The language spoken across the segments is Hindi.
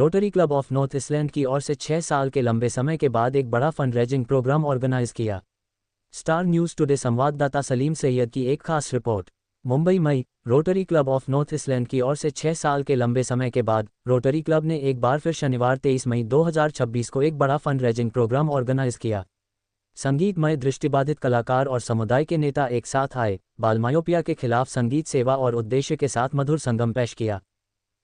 Rotary Club of North Eastland की ओर से 6 साल के लंबे समय के बाद एक बड़ा फंड रेजिंग प्रोग्राम ऑर्गेनाइज किया। स्टार न्यूज़ टुडे संवाददाता सलीम सैयद की एक खास रिपोर्ट। Mumbai May. Rotary Club of North Eastland की ओर से 6 साल के लंबे समय के बाद रोटरी क्लब ने एक बार फिर शनिवार 23 मई 2026 को एक बड़ा फंड रेजिंग प्रोग्राम ऑर्गेनाइज किया। संगीतमय दृष्टिबाधित कलाकार और समुदाय के नेता एक साथ आए, बालमायोपिया के खिलाफ संगीत सेवा और उद्देश्य के साथ मधुर संगम पेश किया।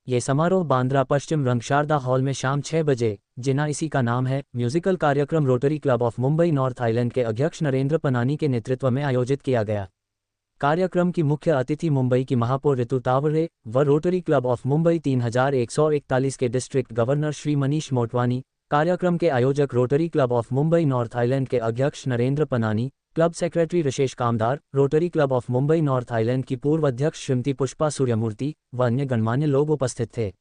ये समारोह बांद्रा पश्चिम रंगशारदा हॉल में शाम 6 बजे, जिना इसी का नाम है, म्यूजिकल कार्यक्रम rotary Club of Mumbai North Island के अध्यक्ष नरेंद्र पनानी के नेतृत्व में आयोजित किया गया। कार्यक्रम की मुख्य अतिथि मुंबई की महापौर ऋतु तावरे व रोटरी क्लब ऑफ मुंबई 3141 के डिस्ट्रिक्ट गवर्नर श्री मनीष मोटवानी, कार्यक्रम के आयोजक Rotary Club of Mumbai North Island के अध्यक्ष Narendra Panani, club secretary Rishesh Kamdar, Rotary Club of Mumbai North Island की पूर्व अध्यक्ष श्रीमती पुष्पा सूर्यमूर्ति व अन्य गणमान्य लोग उपस्थित थे।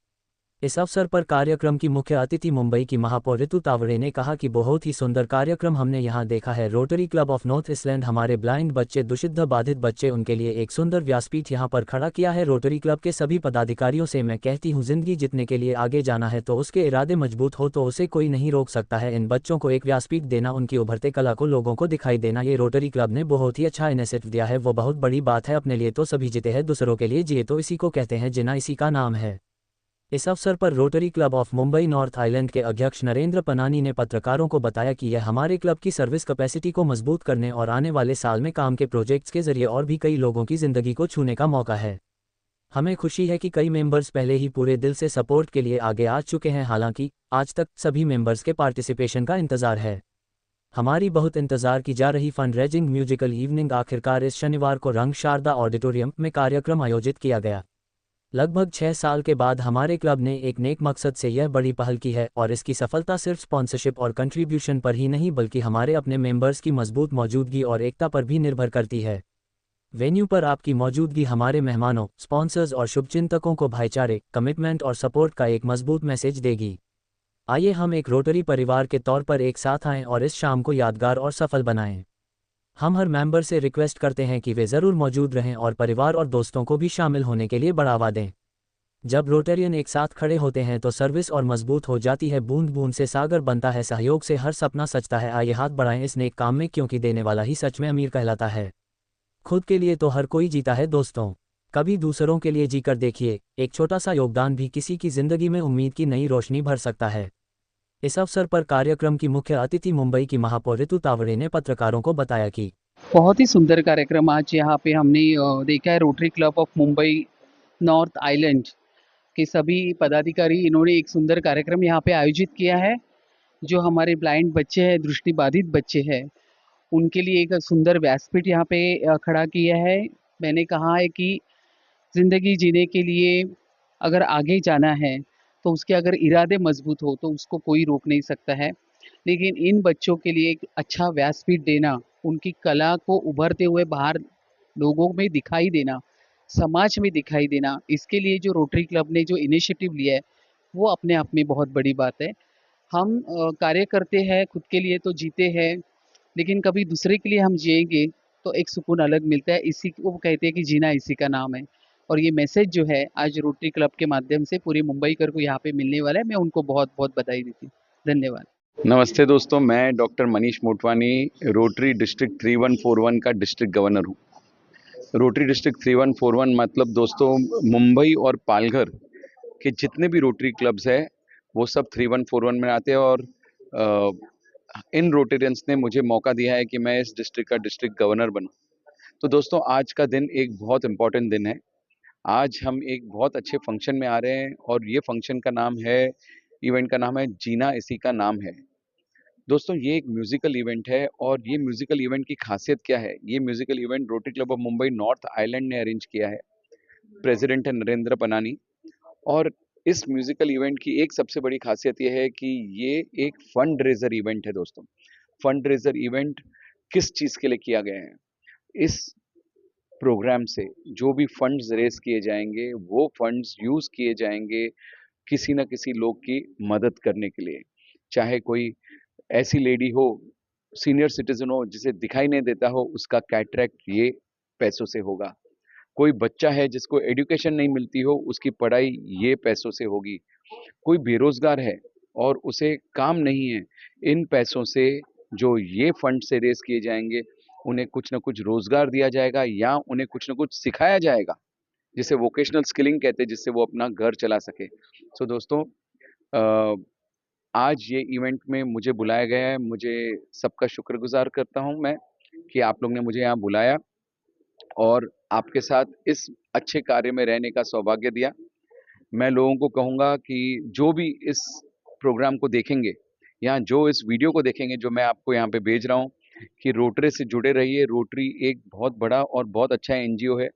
इस अवसर पर कार्यक्रम की मुख्य अतिथि मुंबई की महापौर ऋतु तावरे ने कहा कि बहुत ही सुंदर कार्यक्रम हमने यहाँ देखा है। रोटरी क्लब ऑफ नॉर्थ ईस्टलैंड हमारे ब्लाइंड बच्चे, दुर्शिद्ध बाधित बच्चे, उनके लिए एक सुंदर व्यासपीठ यहाँ पर खड़ा किया है। रोटरी क्लब के सभी पदाधिकारियों से मैं कहती हूँ, जिंदगी जीतने के लिए आगे जाना है तो उसके इरादे मजबूत हो तो उसे कोई नहीं रोक सकता है। इन बच्चों को एक व्यासपीठ देना, उनकी उभरते कला को लोगों को दिखाई देना, ये रोटरी क्लब ने बहुत ही अच्छा इनिशिएटिव दिया है। वो बहुत बड़ी बात है। अपने लिए तो सभी जीते हैं, दूसरों के लिए जिए तो इसी को कहते हैं, जिना इसी का नाम है। इस अवसर पर rotary Club of Mumbai North Island के अध्यक्ष नरेंद्र पनानी ने पत्रकारों को बताया कि यह हमारे क्लब की सर्विस कैपेसिटी को मजबूत करने और आने वाले साल में काम के प्रोजेक्ट्स के जरिए और भी कई लोगों की जिंदगी को छूने का मौका है। हमें खुशी है कि कई मेंबर्स पहले ही पूरे दिल से सपोर्ट के लिए आगे आ चुके हैं। हालांकि आज तक सभी मेंबर्स के पार्टिसिपेशन का इंतजार है। हमारी बहुत इंतजार की जा रही फंड रेजिंग म्यूजिकल इवनिंग आखिरकार इस शनिवार को रंगशारदा ऑडिटोरियम में कार्यक्रम आयोजित किया गया। लगभग 6 साल के बाद हमारे क्लब ने एक नेक मकसद से यह बड़ी पहल की है और इसकी सफलता सिर्फ स्पॉन्सरशिप और कंट्रीब्यूशन पर ही नहीं बल्कि हमारे अपने मेंबर्स की मजबूत मौजूदगी और एकता पर भी निर्भर करती है। वेन्यू पर आपकी मौजूदगी हमारे मेहमानों, स्पॉन्सर्स और शुभचिंतकों को भाईचारे, कमिटमेंट और सपोर्ट का एक मजबूत मैसेज देगी। आइए हम एक रोटरी परिवार के तौर पर एक साथ आएं और इस शाम को यादगार और सफल बनाएं। हम हर मेंबर से रिक्वेस्ट करते हैं कि वे ज़रूर मौजूद रहें और परिवार और दोस्तों को भी शामिल होने के लिए बढ़ावा दें। जब रोटेरियन एक साथ खड़े होते हैं तो सर्विस और मजबूत हो जाती है। बूंद बूंद से सागर बनता है, सहयोग से हर सपना सचता है। आइए हाथ बढ़ाएं इस नेक काम में, क्योंकि देने वाला ही सच में अमीर कहलाता है। खुद के लिए तो हर कोई जीता है दोस्तों, कभी दूसरों के लिए जीकर देखिए। एक छोटा सा योगदान भी किसी की जिंदगी में उम्मीद की नई रोशनी भर सकता है। इस अवसर पर कार्यक्रम की मुख्य अतिथि मुंबई की महापौर ऋतु तावरे ने पत्रकारों को बताया कि बहुत ही सुंदर कार्यक्रम आज यहाँ पे हमने देखा है। Rotary Club of Mumbai North Island के सभी पदाधिकारी, इन्होंने एक सुंदर कार्यक्रम यहाँ पे आयोजित किया है। जो हमारे ब्लाइंड बच्चे हैं, दृष्टिबाधित बच्चे हैं, उनके लिए एक सुंदर व्यासपीठ यहाँ पे खड़ा किया है। मैंने कहा है कि ज़िंदगी जीने के लिए अगर आगे जाना है तो उसके अगर इरादे मजबूत हो तो उसको कोई रोक नहीं सकता है। लेकिन इन बच्चों के लिए एक अच्छा व्यासपीठ देना, उनकी कला को उभरते हुए बाहर लोगों में दिखाई देना, समाज में दिखाई देना, इसके लिए जो रोटरी क्लब ने जो इनिशिएटिव लिया है वो अपने आप में बहुत बड़ी बात है। हम कार्य करते हैं खुद के लिए तो जीते हैं, लेकिन कभी दूसरे के लिए हम जिएंगे तो एक सुकून अलग मिलता है। इसी को कहते हैं कि जीना इसी का नाम है। और ये मैसेज जो है आज रोटरी क्लब के माध्यम से पूरे मुंबईकर को यहाँ पे मिलने वाला है। मैं उनको बहुत बहुत बधाई देती हूँ। धन्यवाद। नमस्ते दोस्तों, मैं doctor Manish Motwani, rotary district 3141 का डिस्ट्रिक्ट गवर्नर हूँ। रोटरी डिस्ट्रिक्ट 3141 मतलब दोस्तों मुंबई और पालघर के जितने भी रोटरी क्लब्स हैं वो सब 3141 में आते हैं। और इन रोटेरियंस ने मुझे मौका दिया है कि मैं इस डिस्ट्रिक्ट का डिस्ट्रिक्ट गवर्नर बनूं। तो दोस्तों आज का दिन एक बहुत इम्पॉर्टेंट दिन है। आज हम एक बहुत अच्छे फंक्शन में आ रहे हैं और ये फंक्शन का नाम है, इवेंट का नाम है जीना इसी का नाम है। दोस्तों ये एक म्यूजिकल इवेंट है और ये म्यूजिकल इवेंट की खासियत क्या है? ये musical event rotary Club of Mumbai North island ने अरेंज किया है। प्रेसिडेंट है नरेंद्र पनानी। और इस म्यूजिकल इवेंट की एक सबसे बड़ी खासियत ये है कि ये एक फंड रेजर इवेंट है दोस्तों। फंड रेजर इवेंट किस चीज़ के लिए किया गया है? इस प्रोग्राम से जो भी फंड्स रेज किए जाएंगे वो फंड्स यूज़ किए जाएंगे किसी न किसी लोग की मदद करने के लिए। चाहे कोई ऐसी लेडी हो, सीनियर सिटीजन हो जिसे दिखाई नहीं देता हो, उसका कैटरेक्ट ये पैसों से होगा। कोई बच्चा है जिसको एजुकेशन नहीं मिलती हो, उसकी पढ़ाई ये पैसों से होगी। कोई बेरोजगार है और उसे काम नहीं है, इन पैसों से जो ये फंड से रेज किए जाएंगे, उन्हें कुछ ना कुछ रोजगार दिया जाएगा या उन्हें कुछ ना कुछ सिखाया जाएगा, जिसे वोकेशनल स्किलिंग कहते हैं, जिससे वो अपना घर चला सके। सो दोस्तों, अ, आज ये इवेंट में मुझे बुलाया गया है, मुझे सबका शुक्रगुजार करता हूँ मैं कि आप लोग ने मुझे यहाँ बुलाया और आपके साथ इस अच्छे कार्य में रहने का सौभाग्य दिया। मैं लोगों को कहूँगा कि जो भी इस प्रोग्राम को देखेंगे, या जो इस वीडियो को देखेंगे जो मैं आपको यहाँ पे भेज रहा हूँ, कि रोटरी से जुड़े रहिए। रोटरी एक बहुत बड़ा और बहुत अच्छा एनजीओ है,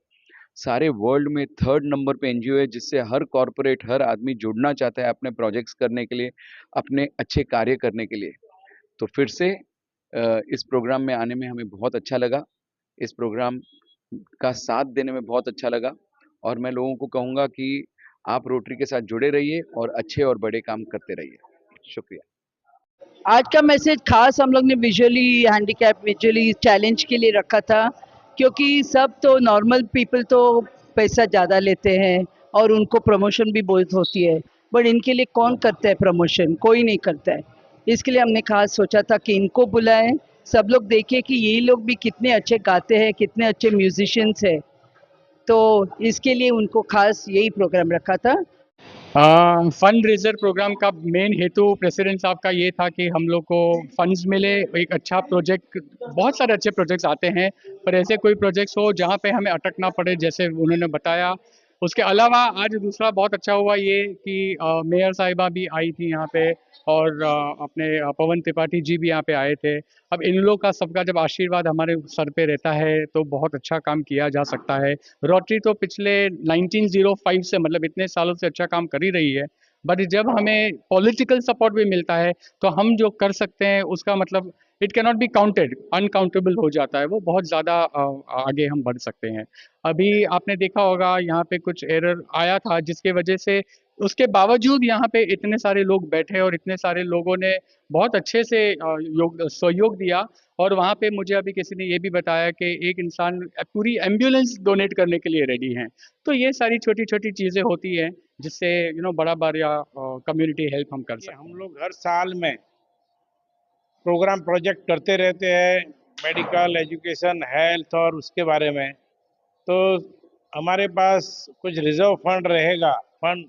सारे वर्ल्ड में 3rd नंबर पे एनजीओ है, जिससे हर कॉरपोरेट, हर आदमी जुड़ना चाहता है अपने प्रोजेक्ट्स करने के लिए, अपने अच्छे कार्य करने के लिए। तो फिर से इस प्रोग्राम में आने में हमें बहुत अच्छा लगा, इस प्रोग्राम का साथ देने में बहुत अच्छा लगा, और मैं लोगों को कहूँगा कि आप रोटरी के साथ जुड़े रहिए और अच्छे और बड़े काम करते रहिए। शुक्रिया। आज का मैसेज खास हम लोग ने विजुअली हैंडीकैप, विजुअली चैलेंज के लिए रखा था, क्योंकि सब तो नॉर्मल पीपल तो पैसा ज़्यादा लेते हैं और उनको प्रमोशन भी बहुत होती है, बट इनके लिए कौन करता है प्रमोशन? कोई नहीं करता है। इसके लिए हमने खास सोचा था कि इनको बुलाएं, सब लोग देखें कि ये लोग भी कितने अच्छे गाते हैं, कितने अच्छे म्यूजिशियंस हैं। तो इसके लिए उनको खास यही प्रोग्राम रखा था। फंड रेजर प्रोग्राम का मेन हेतु प्रेसिडेंट साहब का ये था कि हम लोग को फंड्स मिले, एक अच्छा प्रोजेक्ट, बहुत सारे अच्छे प्रोजेक्ट्स आते हैं पर ऐसे कोई प्रोजेक्ट्स हो जहाँ पे हमें अटकना पड़े, जैसे उन्होंने बताया। उसके अलावा आज दूसरा बहुत अच्छा हुआ ये कि मेयर साहिबा भी आई थी यहाँ पे, और अपने पवन त्रिपाठी जी भी यहाँ पे आए थे। अब इन लोग का सबका जब आशीर्वाद हमारे सर पे रहता है तो बहुत अच्छा काम किया जा सकता है। रोटरी तो पिछले 1905 से, मतलब इतने सालों से अच्छा काम कर ही रही है, बट जब हमें पॉलिटिकल सपोर्ट भी मिलता है तो हम जो कर सकते हैं उसका मतलब it can not be counted, uncountable हो जाता है, वो बहुत ज़्यादा आगे हम बढ़ सकते हैं। अभी आपने देखा होगा यहाँ पे कुछ एरर आया था जिसके वजह से, उसके बावजूद यहाँ पे इतने सारे लोग बैठे और इतने सारे लोगों ने बहुत अच्छे से सहयोग दिया। और वहाँ पे मुझे अभी किसी ने ये भी बताया कि एक इंसान पूरी एम्बुलेंस डोनेट करने के लिए रेडी हैं। तो ये सारी छोटी छोटी चीज़ें होती हैं जिससे बड़ा बड़ा कम्युनिटी हेल्प हम कर सकते हैं। हम लोग हर साल में प्रोग्राम प्रोजेक्ट करते रहते हैं, मेडिकल, एजुकेशन, हेल्थ और उसके बारे में। तो हमारे पास कुछ रिजर्व फंड रहेगा, फंड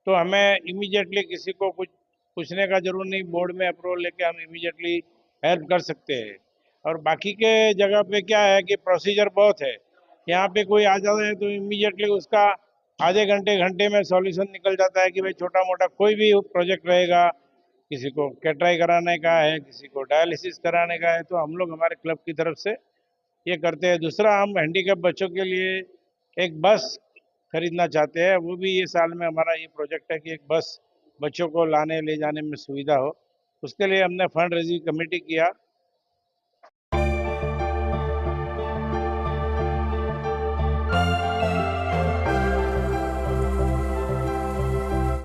तो हमें इमीडिएटली किसी को कुछ पूछने का जरूर नहीं, बोर्ड में अप्रूवल लेके हम इमीडिएटली हेल्प कर सकते हैं। और बाकी के जगह पे क्या है कि प्रोसीजर बहुत है, यहाँ पे कोई आ जाता है तो इमीडिएटली उसका आधे घंटे घंटे में सॉल्यूशन निकल जाता है कि भाई छोटा मोटा कोई भी प्रोजेक्ट रहेगा, किसी को कैटराई कराने का है, किसी को डायलिसिस कराने का है, तो हम लोग हमारे क्लब की तरफ से ये करते हैं। दूसरा, हम हैंडीकैप बच्चों के लिए एक बस खरीदना चाहते हैं, वो भी ये साल में हमारा ये प्रोजेक्ट है कि एक बस बच्चों को लाने ले जाने में सुविधा हो। उसके लिए हमने फंड रेजिंग कमेटी किया,